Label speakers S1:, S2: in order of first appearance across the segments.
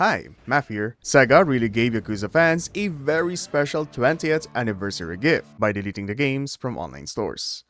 S1: Hi, Math here. Sega really gave Yakuza fans a very special 20th anniversary gift by deleting the games from online stores.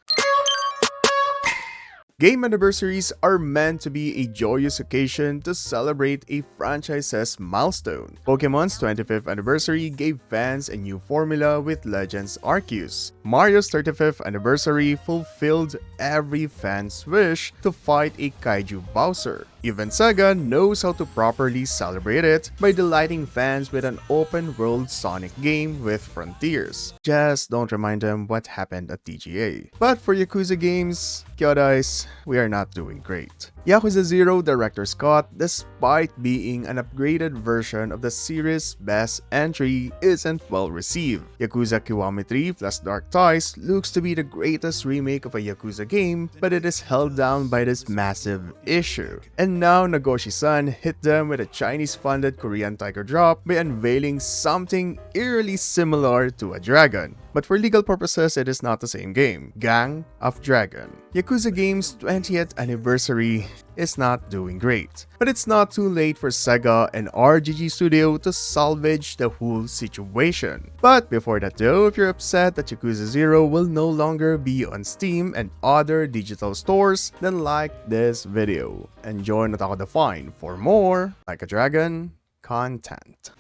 S1: Game anniversaries are meant to be a joyous occasion to celebrate a franchise's milestone. Pokemon's 25th anniversary gave fans a new formula with Legends Arceus. Mario's 35th anniversary fulfilled every fan's wish to fight a kaiju Bowser. Even Sega knows how to properly celebrate it by delighting fans with an open-world Sonic game with Frontiers. Just don't remind them what happened at TGA. But for Yakuza games, Kyodais, we are not doing great. Yakuza 0 Director's Cut, despite being an upgraded version of the series' best entry, isn't well received. Yakuza Kiwami 3 plus Dark Ties looks to be the greatest remake of a Yakuza game, but it is held down by this massive issue. And now Nagoshi-san hit them with a Chinese-funded Korean Tiger drop by unveiling something eerily similar to a dragon. But for legal purposes, it is not the same game. Gang of Dragon. Yakuza Game's 20th anniversary is not doing great. But it's not too late for Sega and RGG Studio to salvage the whole situation. But before that though, if you're upset that Yakuza 0 will no longer be on Steam and other digital stores, then like this video and join Otaku Define for more Like a Dragon content.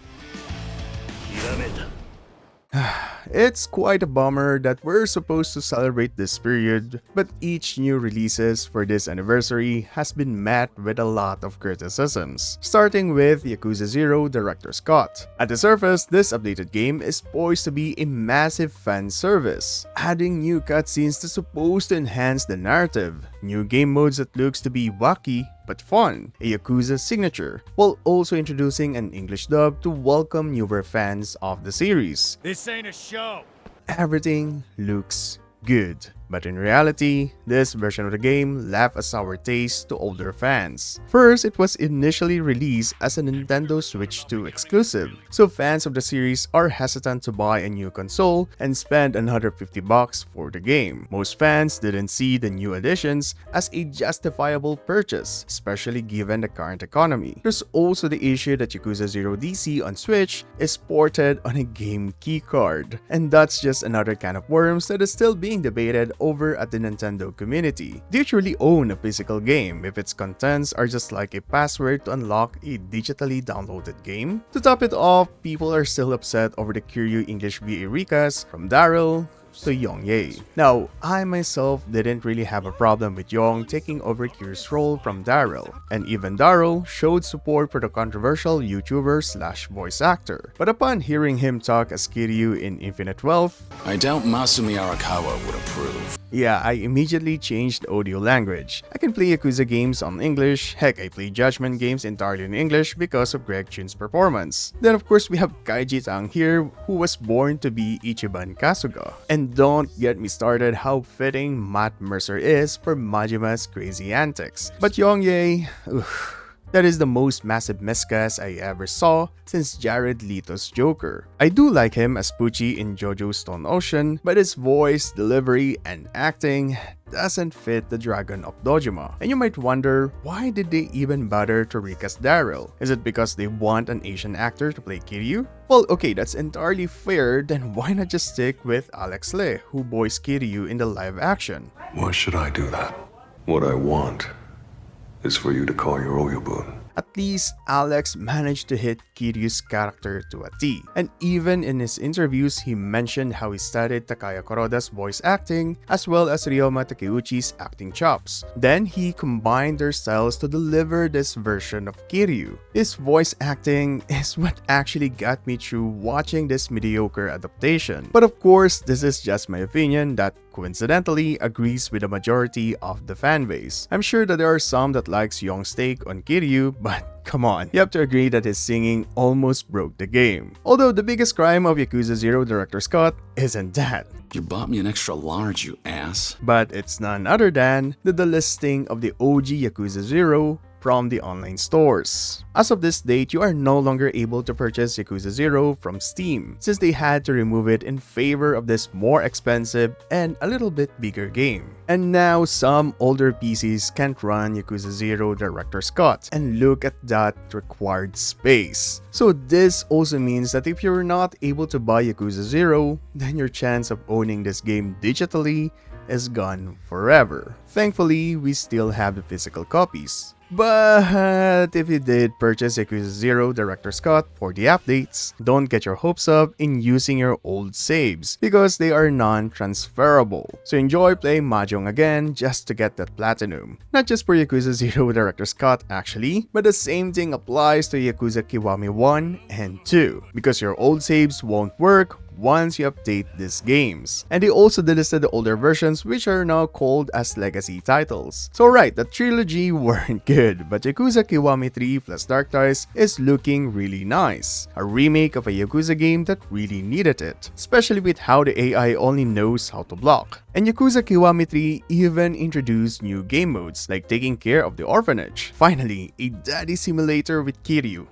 S1: It's quite a bummer that we're supposed to celebrate this period, but each new releases for this anniversary has been met with a lot of criticisms, starting with Yakuza 0 Director's Cut. At the surface, this updated game is poised to be a massive fan service, adding new cutscenes that's supposed to enhance the narrative, new game modes that looks to be wacky but fun, a Yakuza signature, while also introducing an English dub to welcome newer fans of the series.
S2: This ain't a show.
S1: Everything looks good. But in reality, this version of the game left a sour taste to older fans. First, it was initially released as a Nintendo Switch 2 exclusive, so fans of the series are hesitant to buy a new console and spend another $50 for the game. Most fans didn't see the new additions as a justifiable purchase, especially given the current economy. There's also the issue that Yakuza 0 DC on Switch is ported on a game keycard, and that's just another can of worms that is still being debated over at the Nintendo community. Do you truly own a physical game if its contents are just like a password to unlock a digitally downloaded game? To top it off, people are still upset over the Kiryu English VA recast from Daryl to Yong. Now, I myself didn't really have a problem with Yong taking over Kiryu's role from Daryl, and even Daryl showed support for the controversial YouTuber slash voice actor. But upon hearing him talk as Kiryu in Infinite Wealth,
S3: I doubt Masumi Arakawa would approve.
S1: Yeah, I immediately changed the audio language. I can play Yakuza games on English, heck I play Judgment games entirely in English because of Greg Chun's performance. Then of course we have Kaiji Tang here, who was born to be Ichiban Kasuga. And don't get me started how fitting Matt Mercer is for Majima's crazy antics. But Yong, that is the most massive miscast I ever saw since Jared Leto's Joker. I do like him as Pucci in JoJo's Stone Ocean, but his voice, delivery, and acting doesn't fit the Dragon of Dojima. And you might wonder, why did they even bother to recast Daryl? Is it because they want an Asian actor to play Kiryu? Well, okay, that's entirely fair, then why not just stick with Alex Lee, who voiced Kiryu in the live action?
S4: Why should I do that? What I want is for you to call your Oyabun.
S1: At least Alex managed to hit Kiryu's character to a T. And even in his interviews, he mentioned how he studied Takaya Kuroda's voice acting as well as Ryoma Takeuchi's acting chops. Then he combined their styles to deliver this version of Kiryu. His voice acting is what actually got me through watching this mediocre adaptation. But of course, this is just my opinion that coincidentally agrees with the majority of the fanbase. I'm sure that there are some that likes Yong's take on Kiryu, but come on, you have to agree that his singing almost broke the game. Although the biggest crime of Yakuza 0 Director's Cut isn't that.
S3: You bought me an extra large, you ass.
S1: But it's none other than the delisting of the OG Yakuza 0 from the online stores. As of this date, you are no longer able to purchase Yakuza 0 from Steam since they had to remove it in favor of this more expensive and a little bit bigger game. And now some older PCs can't run Yakuza 0 Director's Cut, and look at that required space. So this also means that if you're not able to buy Yakuza 0, then your chance of owning this game digitally is gone forever. Thankfully, we still have the physical copies. But if you did purchase Yakuza 0 Director's Cut for the updates, don't get your hopes up in using your old saves because they are non-transferable. So enjoy playing Mahjong again just to get that platinum. Not just for Yakuza 0 Director's Cut actually, but the same thing applies to Yakuza Kiwami 1 and 2 because your old saves won't work once you update these games. And they also delisted the older versions which are now called as legacy titles. So right, the trilogy weren't good, but Yakuza Kiwami 3 plus Dark Ties is looking really nice. A remake of a Yakuza game that really needed it, especially with how the AI only knows how to block. And Yakuza Kiwami 3 even introduced new game modes like taking care of the orphanage. Finally, a daddy simulator with Kiryu.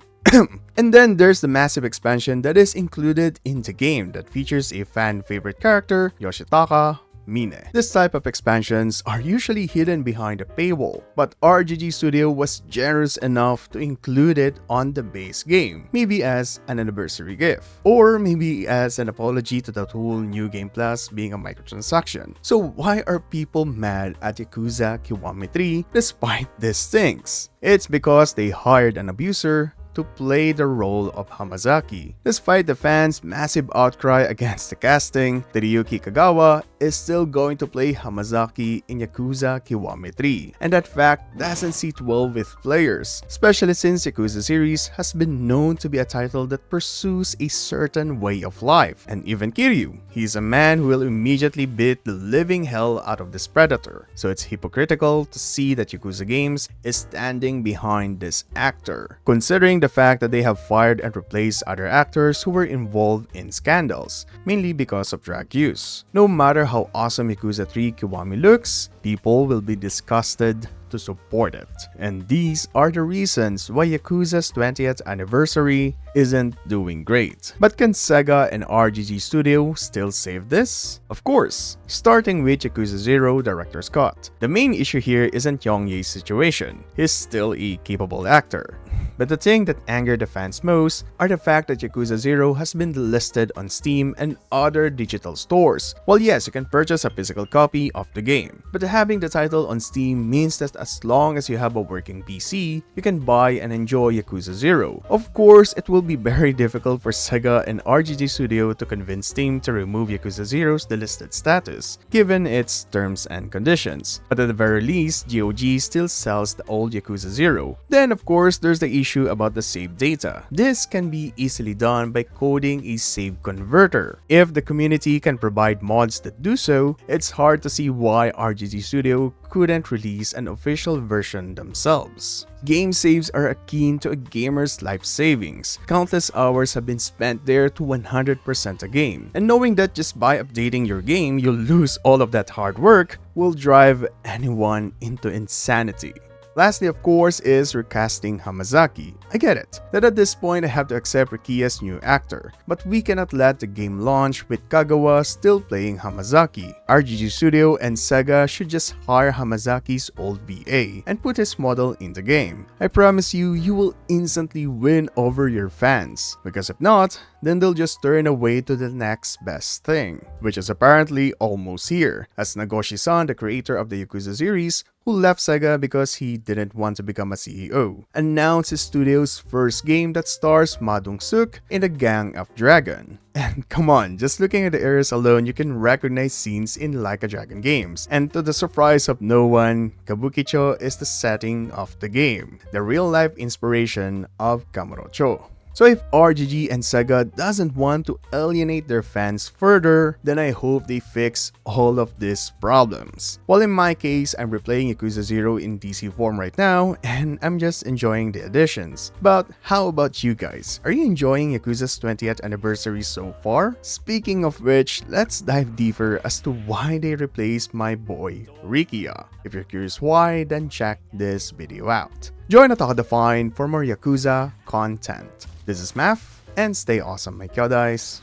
S1: And then there's the massive expansion that is included in the game that features a fan favorite character, Yoshitaka Mine. This type of expansions are usually hidden behind a paywall, but RGG Studio was generous enough to include it on the base game, maybe as an anniversary gift, or maybe as an apology to the whole New Game Plus being a microtransaction. So why are people mad at Yakuza Kiwami 3 despite these things? It's because they hired an abuser to play the role of Hamazaki. Despite the fans' massive outcry against the casting, Teruyuki Kagawa is still going to play Hamazaki in Yakuza Kiwami 3, and that fact doesn't sit well with players, especially since Yakuza series has been known to be a title that pursues a certain way of life. And even Kiryu, he's a man who will immediately beat the living hell out of this predator, so it's hypocritical to see that Yakuza Games is standing behind this actor, considering the fact that they have fired and replaced other actors who were involved in scandals, mainly because of drug use. No matter how awesome Yakuza 3 Kiwami looks, people will be disgusted to support it. And these are the reasons why Yakuza's 20th anniversary isn't doing great. But can Sega and RGG Studio still save this? Of course, starting with Yakuza 0 Director's Cut. The main issue here isn't Yong's situation. He's still a capable actor. But the thing that angered the fans most are the fact that Yakuza 0 has been delisted on Steam and other digital stores. Well, yes, you can purchase a physical copy of the game, but having the title on Steam means that as long as you have a working PC, you can buy and enjoy Yakuza 0. Of course, it will be very difficult for Sega and RGG Studio to convince Steam to remove Yakuza 0's delisted status, given its terms and conditions. But at the very least, GOG still sells the old Yakuza 0. Then of course, there's the issue about the save data. This can be easily done by coding a save converter. If the community can provide mods that do so, it's hard to see why RGG Studio couldn't release an official version themselves. Game saves are akin to a gamer's life savings. Countless hours have been spent there to 100% a game. And knowing that just by updating your game, you'll lose all of that hard work will drive anyone into insanity. Lastly, of course, is recasting Hamazaki. I get it, that at this point I have to accept Rikiya's new actor, but we cannot let the game launch with Kagawa still playing Hamazaki. RGG Studio and Sega should just hire Hamazaki's old VA and put his model in the game. I promise you, you will instantly win over your fans, because if not, then they'll just turn away to the next best thing, which is apparently almost here, as Nagoshi-san, the creator of the Yakuza series, who left Sega because he didn't want to become a CEO, announced his studio's first game that stars Ma Dong-suk in the Gang of Dragon. And come on, just looking at the areas alone, you can recognize scenes in Like a Dragon games. And to the surprise of no one, Kabukicho is the setting of the game, the real-life inspiration of Kamurocho. So if RGG and Sega doesn't want to alienate their fans further, then I hope they fix all of these problems. Well, in my case, I'm replaying Yakuza 0 in DC form right now, and I'm just enjoying the additions. But how about you guys? Are you enjoying Yakuza's 20th anniversary so far? Speaking of which, let's dive deeper as to why they replaced my boy Rikiya. If you're curious why, then check this video out. Join Otaku Define for more Yakuza content. This is Math, and stay awesome, my kyodais.